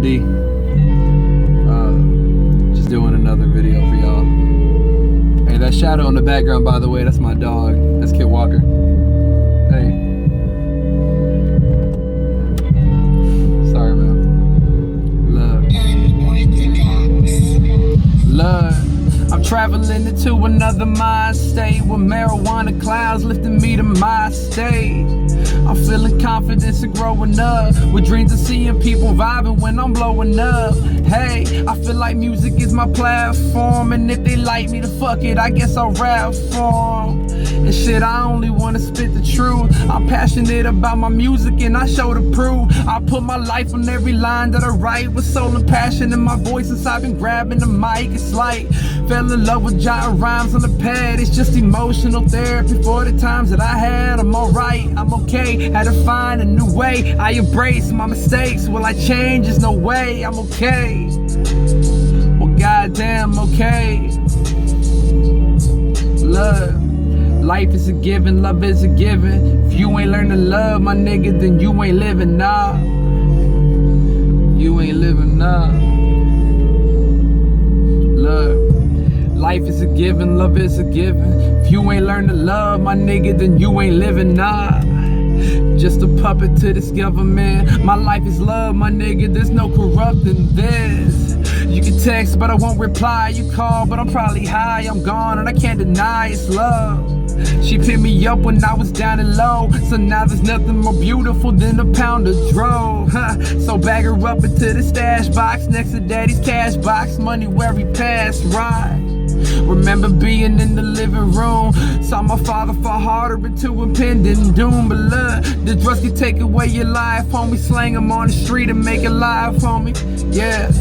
KOD. Just doing another video for y'all. Hey, that shadow in the background, by the way, that's my dog. That's Kid Walker. Hey. Sorry, man. Love. I'm traveling into another mind state with marijuana clouds lifting me to my stage. I'm feeling confidence and growing up with dreams of seeing people vibing when I'm blowing up. Hey, I feel like music is my platform, and if they like me to fuck it, I guess I'll rap for 'em. And shit, I only wanna spit the truth. I'm passionate about my music and I show the proof. I put my life on every line that I write with soul and passion in my voice since I've been grabbing the mic. It's like fell in love with giant rhymes on the pad. It's just emotional therapy for the times that I had. I'm alright, I'm okay, had to find a new way. I embrace my mistakes, will I change? There's no way, I'm okay. Well, goddamn, okay. Love. Life is a given, love is a given. If you ain't learn to love, my nigga, then you ain't living, nah. You ain't living, nah. Love. Life is a given, love is a given. If you ain't learn to love, my nigga, then you ain't living, nah. Just a puppet to this government. My life is love, my nigga, there's no corrupting this. You can text, but I won't reply. You call, but I'm probably high. I'm gone, and I can't deny it's love. She picked me up when I was down and low, so now there's nothing more beautiful than a pound of dro. So bag her up into the stash box next to daddy's cash box. Money where he passed, right? Remember being in the living room, saw my father fall harder into impending doom. But look, the drugs can take away your life, homie. Slang them on the street and make it live, homie. Yeah.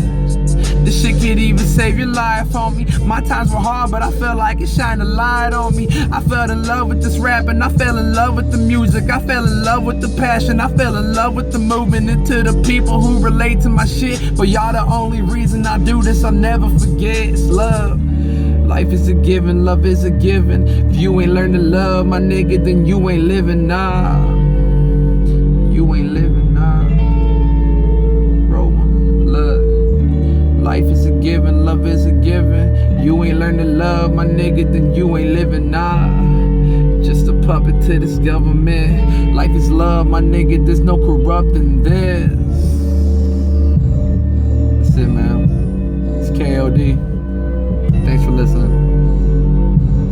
This shit could even save your life, homie. My times were hard, but I felt like it shined a light on me. I fell in love with this rap, and I fell in love with the music. I fell in love with the passion. I fell in love with the movement, and to the people who relate to my shit. But y'all the only reason I do this, I'll never forget. It's love. Life is a given, love is a given. If you ain't learn to love, my nigga, then you ain't living, nah. You ain't living, nah. Roman, love. Life is a given, love is a given. You ain't learn to love, my nigga, then you ain't living, nah. Just a puppet to this government. Life is love, my nigga, there's no corrupting this. That's it, man. It's KOD. Thanks for listening.